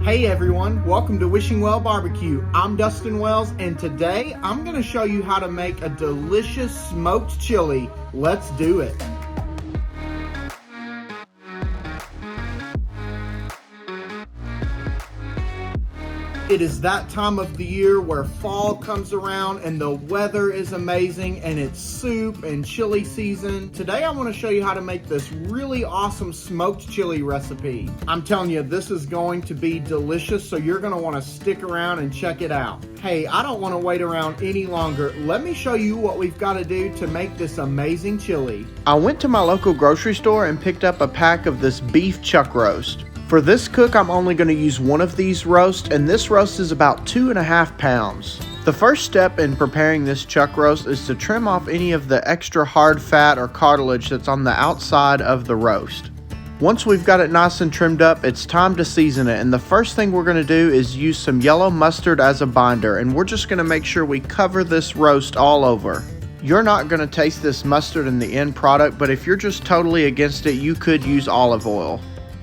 Hey everyone, welcome to Wishing Well BBQ. I'm Dustin Wells, and today I'm going to show you how to make a delicious smoked chili. Let's do it. It is that time of the year where fall comes around and the weather is amazing and it's soup and chili season. Today I want to show you how to make this really awesome smoked chili recipe. I'm telling you, this is going to be delicious, so you're going to want to stick around and check it out. Hey, I don't want to wait around any longer. Let me show you what we've got to do to make this amazing chili. I went to my local grocery store and picked up a pack of this beef chuck roast. For this cook, I'm only going to use one of these roasts, and this roast is about 2.5 pounds. The first step in preparing this chuck roast is to trim off any of the extra hard fat or cartilage that's on the outside of the roast. Once we've got it nice and trimmed up, it's time to season it, and the first thing we're going to do is use some yellow mustard as a binder, and we're just going to make sure we cover this roast all over. You're not going to taste this mustard in the end product, but if you're just totally against it, you could use olive oil.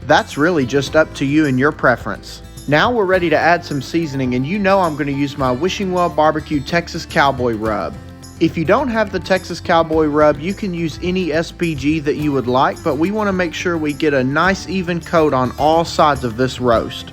That's really just up to you and your preference. Now we're ready to add some seasoning, and you know I'm going to use my Wishing Well BBQ Texas Cowboy rub. If you don't have the Texas Cowboy rub, you can use any SPG that you would like, but we want to make sure we get a nice even coat on all sides of this roast.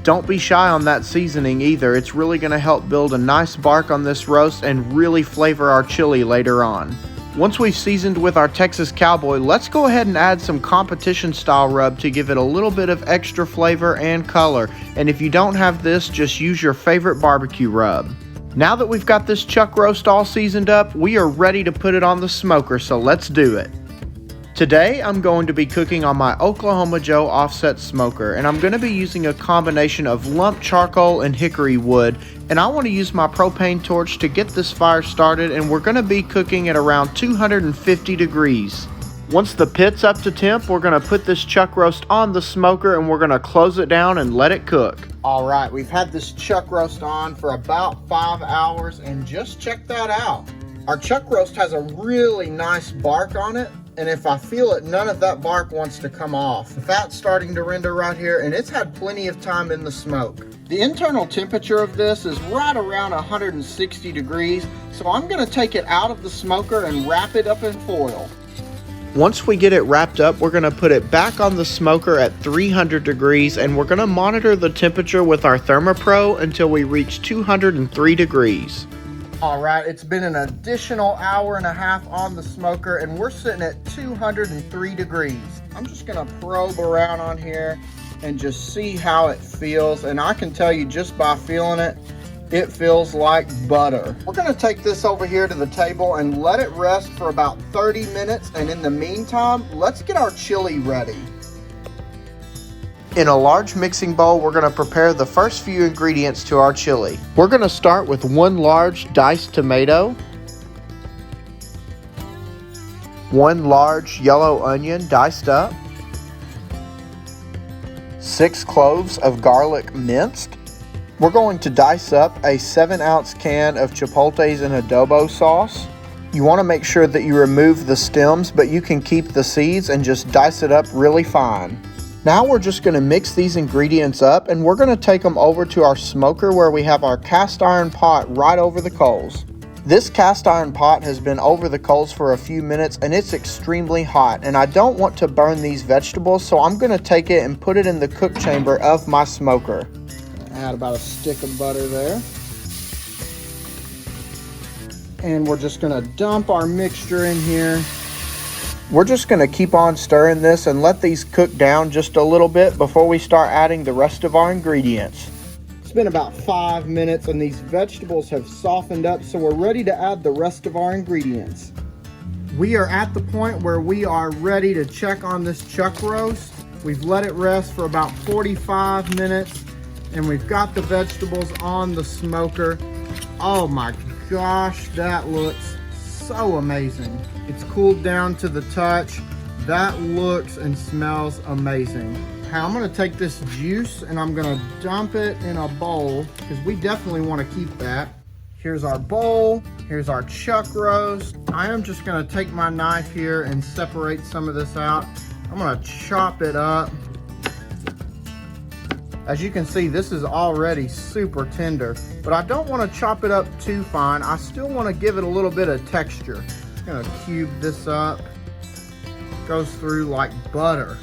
Don't be shy on that seasoning either. It's really going to help build a nice bark on this roast and really flavor our chili later on. Once we've seasoned with our Texas Cowboy, let's go ahead and add some competition style rub to give it a little bit of extra flavor and color. And if you don't have this, just use your favorite barbecue rub. Now that we've got this chuck roast all seasoned up, we are ready to put it on the smoker, so let's do it. Today, I'm going to be cooking on my Oklahoma Joe offset smoker, and I'm going to be using a combination of lump charcoal and hickory wood, and I want to use my propane torch to get this fire started, and we're going to be cooking at around 250 degrees. Once the pit's up to temp, we're going to put this chuck roast on the smoker, and we're going to close it down and let it cook. All right, we've had this chuck roast on for about 5 hours, and just check that out. Our chuck roast has a really nice bark on it. And if I feel it, none of that bark wants to come off. The fat's starting to render right here, and it's had plenty of time in the smoke. The internal temperature of this is right around 160 degrees, so I'm gonna take it out of the smoker and wrap it up in foil. Once we get it wrapped up, we're gonna put it back on the smoker at 300 degrees, and we're gonna monitor the temperature with our ThermoPro until we reach 203 degrees. All right, it's been an additional 1.5 hours on the smoker, and we're sitting at 203 degrees. I'm just gonna probe around on here and just see how it feels, and I can tell you just by feeling it, it feels like butter. We're gonna take this over here to the table and let it rest for about 30 minutes, and in the meantime, let's get our chili ready. In a large mixing bowl, we're going to prepare the first few ingredients to our chili. We're going to start with 1 large diced tomato, 1 large yellow onion diced up, 6 cloves of garlic minced. We're going to dice up a 7-ounce can of chipotles and adobo sauce. You want to make sure that you remove the stems, but you can keep the seeds and just dice it up really fine. Now we're just going to mix these ingredients up, and we're going to take them over to our smoker where we have our cast iron pot right over the coals. This cast iron pot has been over the coals for a few minutes, and it's extremely hot, and I don't want to burn these vegetables, so I'm going to take it and put it in the cook chamber of my smoker. Add about a stick of butter there. And we're just going to dump our mixture in here. We're just going to keep on stirring this and let these cook down just a little bit before we start adding the rest of our ingredients. It's been about 5 minutes and these vegetables have softened up, so we're ready to add the rest of our ingredients. We are at the point where we are ready to check on this chuck roast. We've let it rest for about 45 minutes and we've got the vegetables on the smoker. Oh my gosh, that looks so amazing. It's cooled down to the touch. That looks and smells amazing. Now I'm gonna take this juice and I'm gonna dump it in a bowl because we definitely want to keep that. Here's our bowl, here's our chuck roast. I am just gonna take my knife here and separate some of this out. I'm gonna chop it up. As you can see, this is already super tender, but I don't want to chop it up too fine. I still want to give it a little bit of texture. I'm gonna cube this up. Goes through like butter.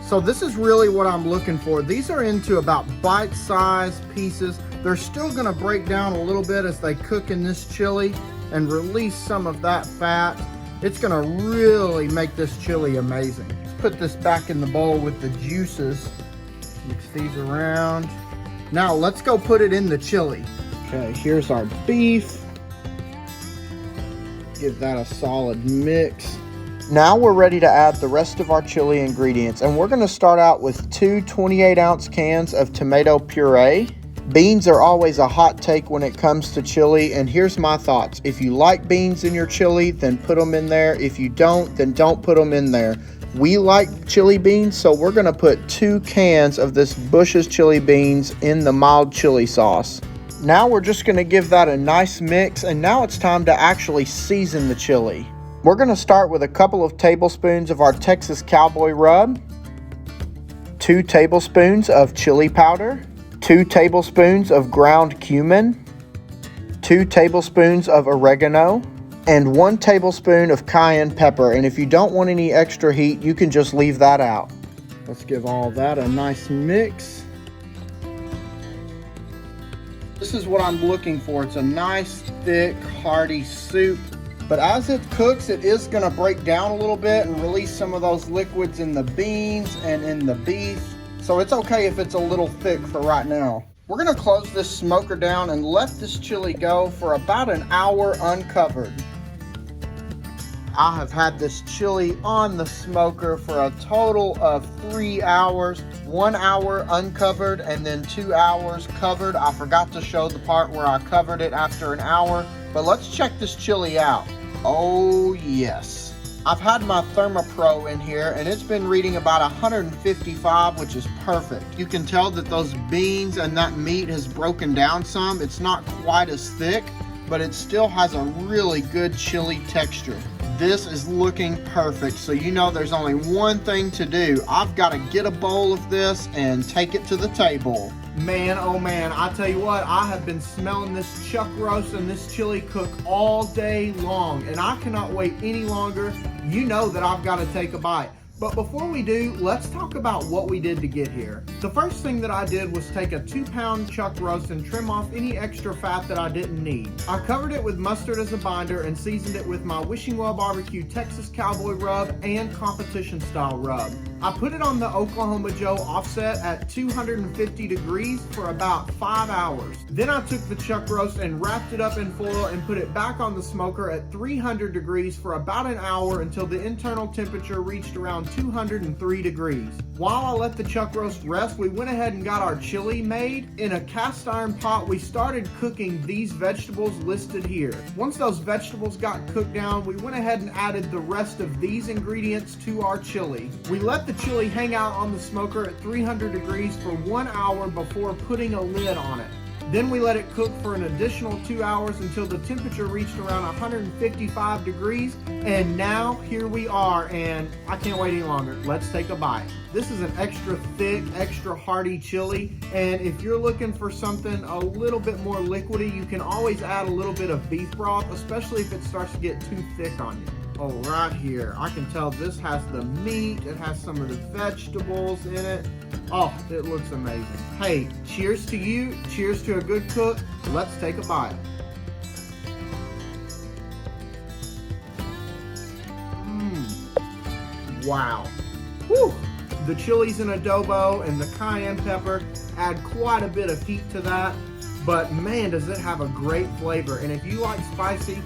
So this is really what I'm looking for. These are into about bite-sized pieces. They're still gonna break down a little bit as they cook in this chili and release some of that fat. It's gonna really make this chili amazing. Let's put this back in the bowl with the juices. Mix these around. Now let's go put it in the chili. Okay, here's our beef. Give that a solid mix. Now we're ready to add the rest of our chili ingredients, and we're gonna start out with two 28-ounce cans of tomato puree. Beans are always a hot take when it comes to chili, and here's my thoughts. If you like beans in your chili, then put them in there. If you don't, then don't put them in there. We like chili beans, so we're gonna put 2 cans of this Bush's chili beans in the mild chili sauce. Now we're just gonna give that a nice mix, and now it's time to actually season the chili. We're gonna start with a couple of tablespoons of our Texas Cowboy rub, 2 tablespoons of chili powder, 2 tablespoons of ground cumin, 2 tablespoons of oregano, and 1 tablespoon of cayenne pepper. And if you don't want any extra heat, you can just leave that out. Let's give all that a nice mix. This is what I'm looking for. It's a nice, thick, hearty soup. But as it cooks, it is gonna break down a little bit and release some of those liquids in the beans and in the beef. So it's okay if it's a little thick for right now. We're gonna close this smoker down and let this chili go for about an hour uncovered. I have had this chili on the smoker for a total of 3 hours. 1 hour uncovered and then 2 hours covered. I forgot to show the part where I covered it after an hour, but let's check this chili out. Oh yes. I've had my ThermoPro in here and it's been reading about 155, which is perfect. You can tell that those beans and that meat has broken down some. It's not quite as thick, but it still has a really good chili texture. This is looking perfect, so you know there's only one thing to do. I've got to get a bowl of this and take it to the table. Man, oh man, I tell you what, I have been smelling this chuck roast and this chili cook all day long, and I cannot wait any longer. You know that I've got to take a bite. But before we do, let's talk about what we did to get here. The first thing that I did was take a 2-pound chuck roast and trim off any extra fat that I didn't need. I covered it with mustard as a binder and seasoned it with my Wishing Well BBQ Texas Cowboy rub and competition style rub. I put it on the Oklahoma Joe offset at 250 degrees for about 5 hours. Then I took the chuck roast and wrapped it up in foil and put it back on the smoker at 300 degrees for about an hour until the internal temperature reached around 203 degrees. While I let the chuck roast rest, we went ahead and got our chili made. In a cast iron pot, we started cooking these vegetables listed here. Once those vegetables got cooked down, we went ahead and added the rest of these ingredients to our chili. We let the chili hang out on the smoker at 300 degrees for 1 hour before putting a lid on it. Then we let it cook for an additional 2 hours until the temperature reached around 155 degrees. And now here we are, and I can't wait any longer. Let's take a bite. This is an extra thick, extra hearty chili. And if you're looking for something a little bit more liquidy, you can always add a little bit of beef broth, especially if it starts to get too thick on you. Oh, right here, I can tell this has the meat, it has some of the vegetables in it. Oh, it looks amazing. Hey, cheers to you, cheers to a good cook. Let's take a bite. Wow. Whew. The chilies and adobo and the cayenne pepper add quite a bit of heat to that, but man, does it have a great flavor. And if you like spicy,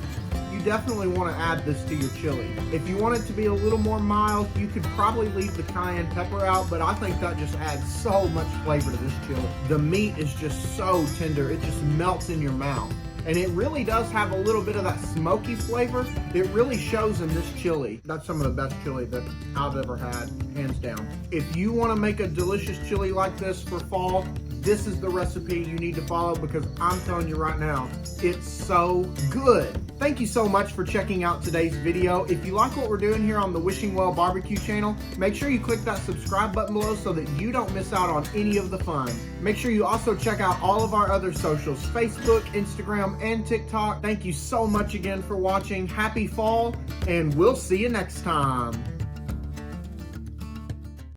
you definitely want to add this to your chili. If you want it to be a little more mild, you could probably leave the cayenne pepper out, but I think that just adds so much flavor to this chili. The meat is just so tender, it just melts in your mouth. And it really does have a little bit of that smoky flavor. It really shows in this chili. That's some of the best chili that I've ever had, hands down. If you want to make a delicious chili like this for fall, this is the recipe you need to follow, because I'm telling you right now, it's so good. Thank you so much for checking out today's video. If you like what we're doing here on the Wishing Well BBQ channel, make sure you click that subscribe button below so that you don't miss out on any of the fun. Make sure you also check out all of our other socials, Facebook, Instagram, and TikTok. Thank you so much again for watching. Happy fall, and we'll see you next time.